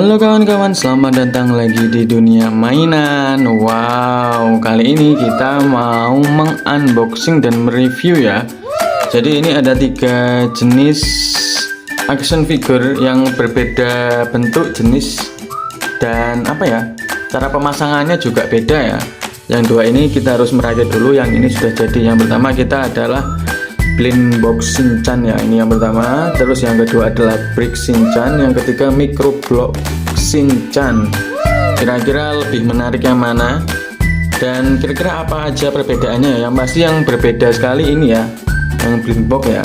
Halo kawan-kawan, selamat datang lagi di dunia mainan. Wow, kali ini kita mau mengunboxing dan mereview ya. Jadi ini ada 3 jenis action figure yang berbeda bentuk, jenis, dan cara pemasangannya juga beda ya. Yang dua ini kita harus merajut dulu, yang ini sudah jadi. Yang pertama kita adalah Blind Box Shinchan ya, ini yang pertama. Terus yang kedua adalah Brick Shinchan, yang ketiga Micro Block Shinchan. Kira-kira lebih menarik yang mana? Dan kira-kira apa aja perbedaannya? Yang pasti yang berbeda sekali ini ya, yang Blind Box ya.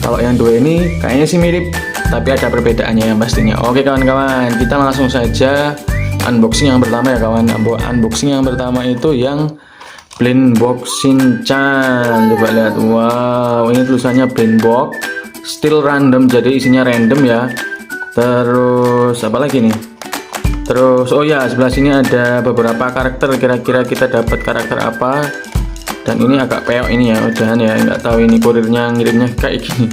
Kalau yang dua ini kayaknya sih mirip, tapi ada perbedaannya yang pastinya. Oke kawan-kawan, kita langsung saja unboxing yang pertama ya kawan. Unboxing yang pertama itu yang Blind Box Shinchan. Coba lihat, wow, ini tulisannya Blind Box, still random, jadi isinya random ya. Terus apa lagi nih? Terus oh ya, sebelah sini ada beberapa karakter, kira-kira kita dapat karakter apa. Dan ini agak peok ini ya, udahan ya, nggak tahu ini kurirnya ngirimnya kayak gini.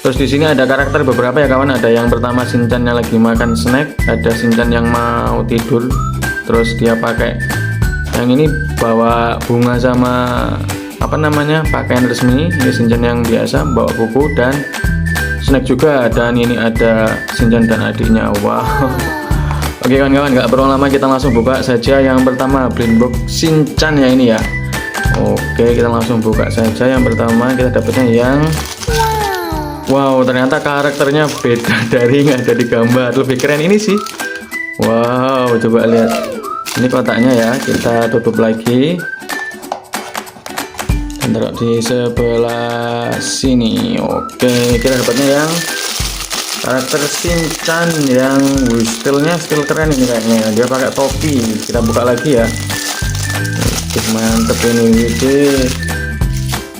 Terus di sini ada karakter beberapa ya kawan. Ada yang pertama Shinchan yang lagi makan snack, ada Shinchan yang mau tidur, terus dia pakai yang ini bawa bunga sama pakaian resmi. Ini Shinchan yang biasa bawa buku dan snack juga. Dan ini ada Shinchan dan adiknya. Wow. Oke kawan-kawan, nggak perlu lama, kita langsung buka saja. Yang pertama Blind Box Shinchan ya ini ya. Oke, kita langsung buka saja. Yang pertama kita dapatnya yang wow, ternyata karakternya beda dari yang ada di gambar. Lebih keren ini sih. Wow, coba lihat. Ini kotaknya ya, kita tutup lagi dan taruh di sebelah sini. Oke, kita dapatnya yang karakter Shinchan yang stylenya still keren ini kayaknya. Dia pakai topi. Kita buka lagi ya. Oke, mantep ini,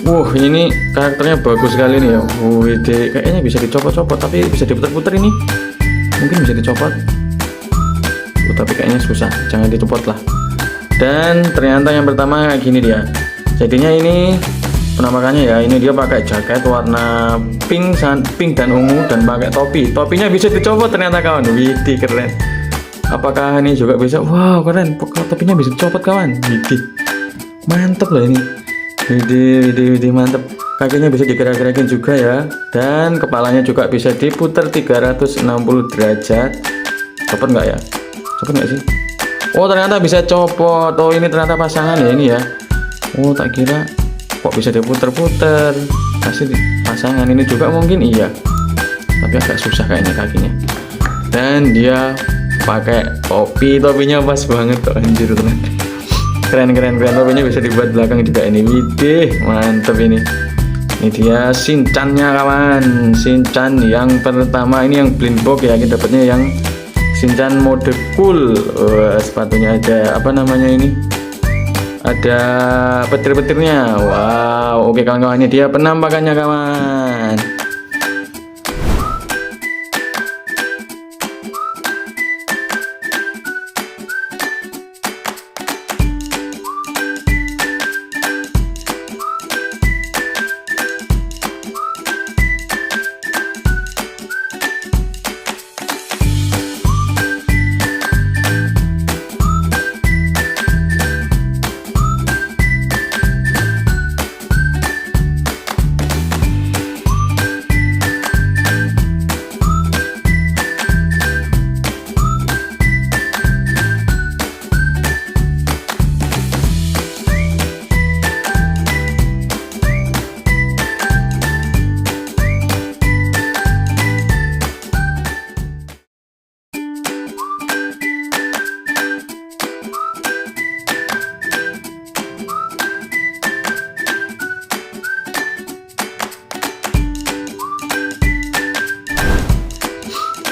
wide. Ini karakternya bagus sekali nih ya. Wide, kayaknya bisa dicopot-copot, tapi bisa diputer-puter ini. Mungkin bisa dicopot. Tapi kayaknya susah, jangan dicopot lah. Dan ternyata yang pertama kayak gini dia. Jadinya ini penampakannya ya, ini dia pakai jaket warna pink dan ungu dan pakai topi. Topinya bisa dicopot ternyata kawan. Widih, keren. Apakah ini juga bisa? Wow, keren. Topinya bisa dicopot kawan. Widih, mantep loh ini. Widih, mantep. Kakinya bisa digerak-gerakin juga ya. Dan kepalanya juga bisa diputar 360 derajat. Copot nggak ya? Copot nggak sih? Oh, ternyata bisa copot. Oh, ini ternyata pasangan ya ini ya. Oh, tak kira kok bisa diputer-puter. Pasti pasangan ini juga mungkin iya. Tapi agak susah kayaknya kakinya. Dan dia pakai topi. Topinya pas banget tuh, anjir teman. Keren. Topinya bisa dibuat belakang juga ini. Widih, mantep ini. Ini dia Shinchan-nya kawan. Shinchan yang pertama ini yang Blind Box ya. Kita dapatnya yang Shinchan mode cool. Sepatunya ada ini? Ada petir-petirnya. Wow, oke kawan-kawan, ini dia penampakannya kawan.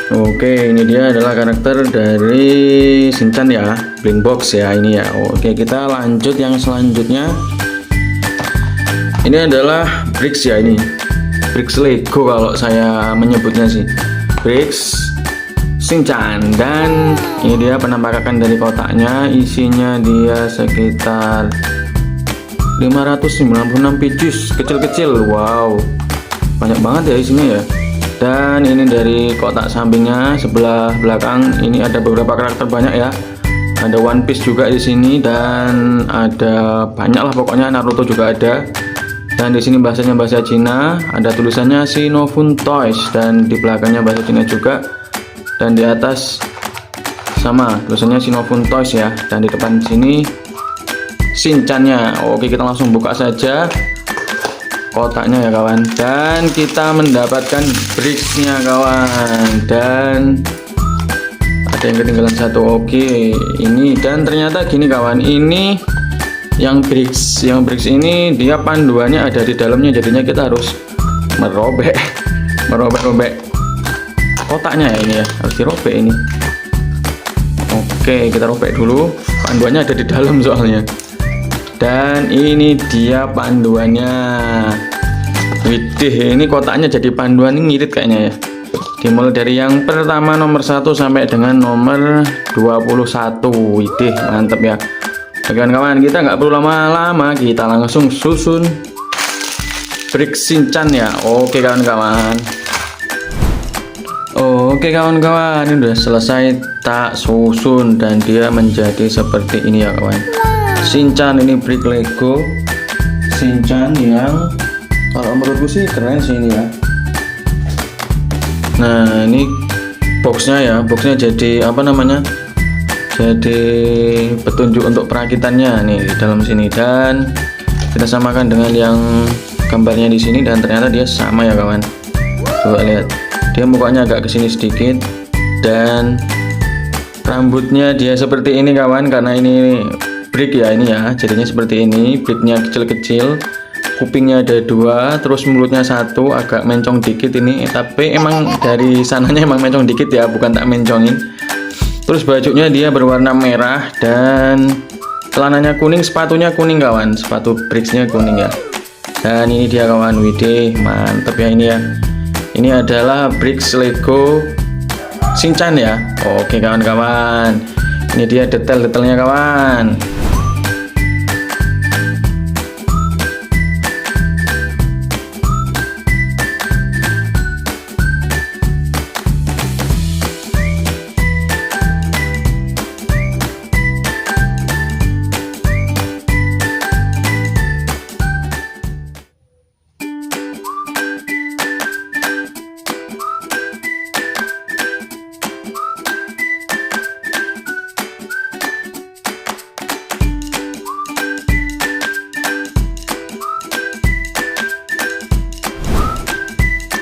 Oke, ini dia adalah karakter dari Shinchan ya, Blind Box ya ini ya. Oke, kita lanjut yang selanjutnya. Ini adalah Bricks ya ini. Bricks Lego kalau saya menyebutnya sih. Bricks Shinchan, dan ini dia penampakan dari kotaknya. Isinya dia sekitar 596 pieces kecil-kecil. Wow, banyak banget ya isinya ya. Dan ini dari kotak sampingnya sebelah belakang ini ada beberapa karakter banyak ya. Ada One Piece juga di sini dan ada banyak lah pokoknya, Naruto juga ada. Dan di sini bahasanya bahasa Cina, ada tulisannya Sinofun Toys dan di belakangnya bahasa Cina juga. Dan di atas sama tulisannya Sinofun Toys ya. Dan di depan sini Shinchan-nya. Oke, kita langsung buka saja kotaknya ya kawan. Dan kita mendapatkan bricksnya kawan. Dan ada yang ketinggalan satu. Oke, ini dan ternyata gini kawan, ini yang bricks ini dia panduannya ada di dalamnya, jadinya kita harus merobek kotaknya ya, ini ya harus dirobek ini. Oke, kita robek dulu, panduannya ada di dalam soalnya. Dan ini dia panduannya. Widih, ini kotaknya jadi panduan, ini ngirit kayaknya ya. Dimulai dari yang pertama nomor 1 sampai dengan nomor 21. Widih, mantep ya. Oke kawan-kawan, kita nggak perlu lama-lama, kita langsung susun brick Shinchan ya. Oke kawan-kawan. Oke kawan-kawan, ini udah selesai tak susun dan dia menjadi seperti ini ya kawan. Shinchan ini brick Lego Shinchan yang kalau menurutku sih keren sih ini ya. Nah, ini boxnya ya, boxnya jadi apa namanya, jadi petunjuk untuk perakitannya nih di dalam sini. Dan kita samakan dengan yang gambarnya di sini dan ternyata dia sama ya kawan. Coba lihat, dia mukanya agak kesini sedikit dan rambutnya dia seperti ini kawan, karena ini brick ya, ini ya jadinya seperti ini. Bricknya kecil-kecil, kupingnya ada 2, terus mulutnya 1, agak mencong dikit ini, tapi emang dari sananya emang mencong dikit ya, bukan tak mencongin. Terus bajunya dia berwarna merah dan celananya kuning, sepatunya kuning kawan, sepatu bricksnya kuning ya. Dan ini dia kawan, widih mantep ya ini ya. Ini adalah bricks Lego Shinchan ya. Oke kawan-kawan, ini dia detail-detailnya kawan.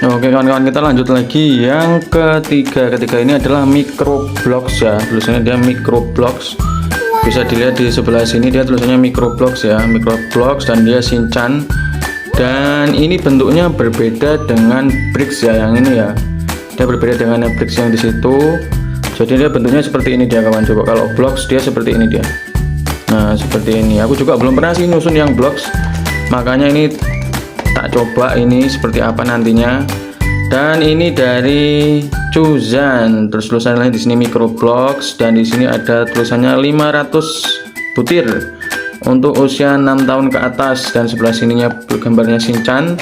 Oke kawan-kawan, kita lanjut lagi yang ketiga. Ini adalah microblocks ya, tulisannya dia microblocks. Bisa dilihat di sebelah sini dia tulisannya microblocks ya, microblocks, dan dia Shinchan. Dan ini bentuknya berbeda dengan bricks ya, yang ini ya. Dia berbeda dengan bricks yang di situ. Jadi dia bentuknya seperti ini dia kawan. Coba kalau blocks dia seperti ini dia. Nah seperti ini. Aku juga belum pernah sih nyusun yang blocks, makanya ini tak coba ini seperti apa nantinya. Dan ini dari Chuzan, terus tulisannya di sini microblocks, dan di sini ada tulisannya 500 butir untuk usia 6 tahun ke atas. Dan sebelah sininya gambarnya Shinchan,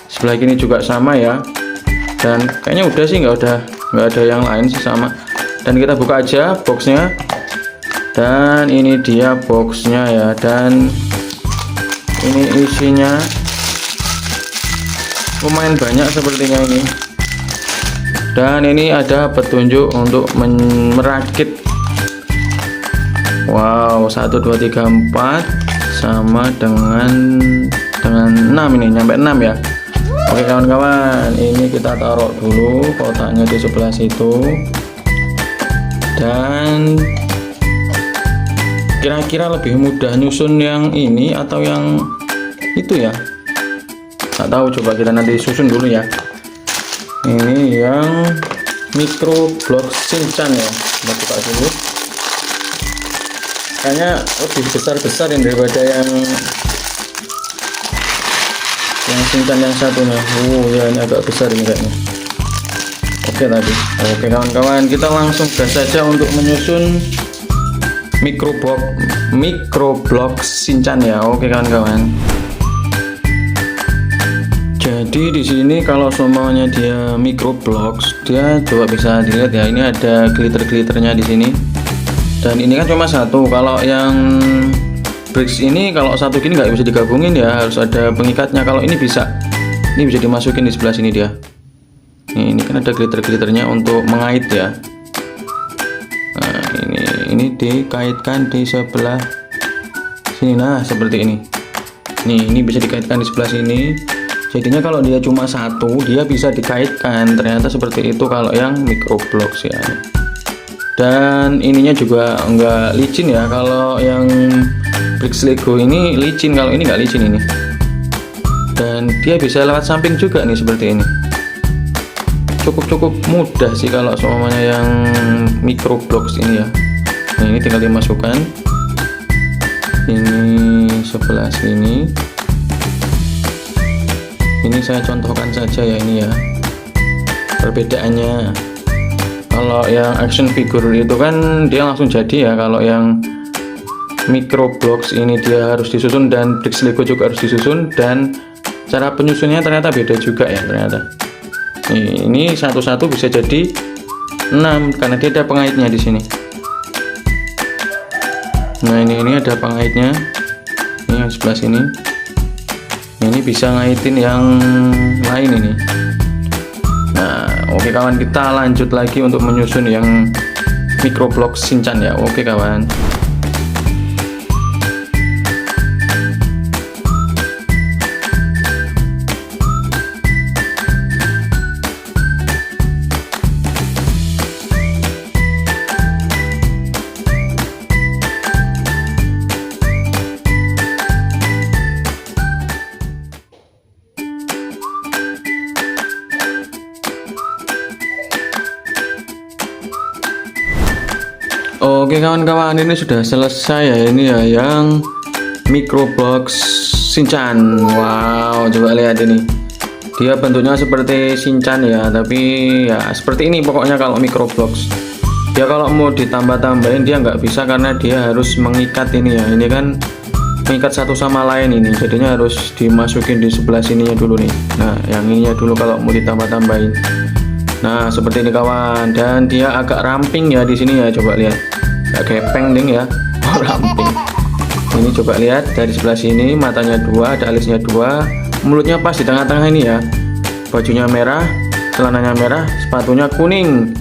sebelah kini juga sama ya. Dan kayaknya udah sih, nggak ada yang lain sih, sama. Dan kita buka aja boxnya. Dan ini dia boxnya ya, dan ini isinya lumayan banyak sepertinya ini. Dan ini ada petunjuk untuk merakit. Wow, 1 2 3 4 sama dengan 6 ini, nyampe 6 ya. Oke kawan-kawan, ini kita taruh dulu kotaknya di sebelah situ. Dan kira-kira lebih mudah nyusun yang ini atau yang itu ya, nggak tahu, coba kita nanti susun dulu ya. Ini yang microblocks Shinchan ya, kita buka dulu. Kayaknya lebih besar yang daripada yang Shinchan yang satunya. Ya ini agak besar ini kayaknya. Oke tadi. Oke kawan-kawan, kita langsung gas saja untuk menyusun microblocks Shinchan ya. Oke kawan-kawan. Jadi di sini kalau semuanya dia microblocks, dia coba bisa dilihat ya, ini ada glitter-glitternya di sini. Dan ini kan cuma satu. Kalau yang bricks ini kalau satu gini nggak bisa digabungin ya, harus ada pengikatnya. Kalau ini bisa, ini bisa dimasukin di sebelah sini dia. Ini kan ada glitter-glitternya untuk mengait ya. Nah ini dikaitkan di sebelah sini. Nah seperti ini. Ini bisa dikaitkan di sebelah sini. Jadinya kalau dia cuma satu, dia bisa dikaitkan. Ternyata seperti itu kalau yang microblocks ya. Dan ininya juga enggak licin ya. Kalau yang bricks Lego ini licin, kalau ini enggak licin ini. Dan dia bisa lewat samping juga nih seperti ini. Cukup mudah sih kalau semuanya yang microblocks ini ya. Nah ini tinggal dimasukkan. Ini sebelah sini. Ini saya contohkan saja ya, ini ya perbedaannya. Kalau yang action figure itu kan dia langsung jadi ya. Kalau yang microblocks ini dia harus disusun, dan bricks Lego juga harus disusun, dan cara penyusunnya ternyata beda juga ya ternyata. Ini satu-satu bisa jadi 6 karena dia ada pengaitnya di sini. Nah ini ada pengaitnya. Ini yang sebelah sini. Ini bisa ngaitin yang lain ini. Nah oke kawan, kita lanjut lagi untuk menyusun yang microblocks Shinchan ya. Oke kawan. Oke kawan-kawan, ini sudah selesai ya, ini ya yang microblocks Shinchan. Wow, coba lihat ini. Dia bentuknya seperti Shinchan ya, tapi ya seperti ini pokoknya kalau microblocks. Dia kalau mau ditambah-tambahin dia nggak bisa karena dia harus mengikat ini ya. Ini kan mengikat satu sama lain ini, jadinya harus dimasukin di sebelah sininya dulu nih. Nah, yang ininya dulu kalau mau ditambah-tambahin. Nah, seperti ini kawan, dan dia agak ramping ya di sini ya, coba lihat. Agak gepeng ding ya. Oh, ramping. Ini coba lihat dari sebelah sini, matanya dua, ada alisnya dua, mulutnya pas di tengah-tengah ini ya. Bajunya merah, celananya merah, sepatunya kuning.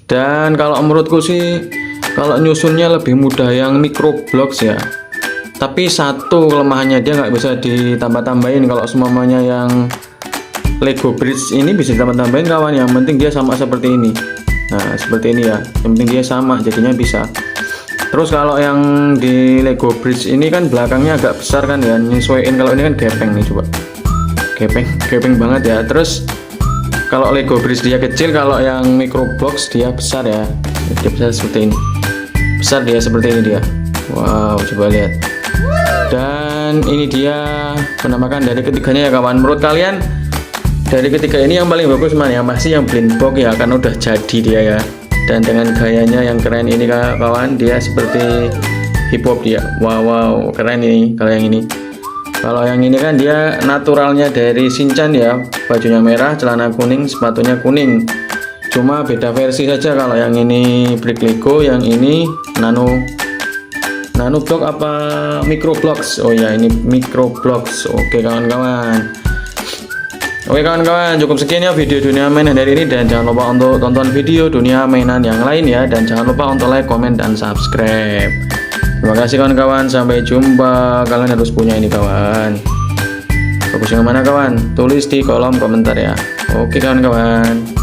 Dan kalau menurutku sih kalau nyusunnya lebih mudah yang microblocks ya. Tapi satu kelemahannya, dia nggak bisa ditambah-tambahin. Kalau semuanya yang Lego Bridge ini bisa ditambah-tambahin kawan, yang penting dia sama seperti ini. Nah seperti ini ya, yang penting dia sama jadinya bisa. Terus kalau yang di Lego Bridge ini kan belakangnya agak besar kan ya, nyesuaiin. Kalau ini kan gepeng nih, coba gepeng banget ya. Terus kalau Lego Bridge dia kecil, kalau yang microblocks dia besar ya. Dia besar seperti ini, besar dia seperti ini dia. Wow, coba lihat. Dan ini dia penampakan dari ketiganya ya kawan. Menurut kalian dari ketiga ini yang paling bagus mana ya? Masih yang blind box ya, kan udah jadi dia ya. Dan dengan gayanya yang keren ini kawan, dia seperti hip hop dia. Wow, keren ini kalau yang ini. Kalau yang ini kan dia naturalnya dari Shinchan ya, bajunya merah, celana kuning, sepatunya kuning. Cuma beda versi saja. Kalau yang ini brick Lego, yang ini nano block apa microblocks. Oh ya, ini microblocks. Oke kawan-kawan. Oke kawan-kawan, cukup sekian ya video dunia mainan hari ini, dan jangan lupa untuk tonton video dunia mainan yang lain ya, dan jangan lupa untuk like, komen, dan subscribe. Terima kasih kawan-kawan, sampai jumpa. Kalian harus punya ini kawan. Bagus yang mana kawan? Tulis di kolom komentar ya. Oke kawan-kawan.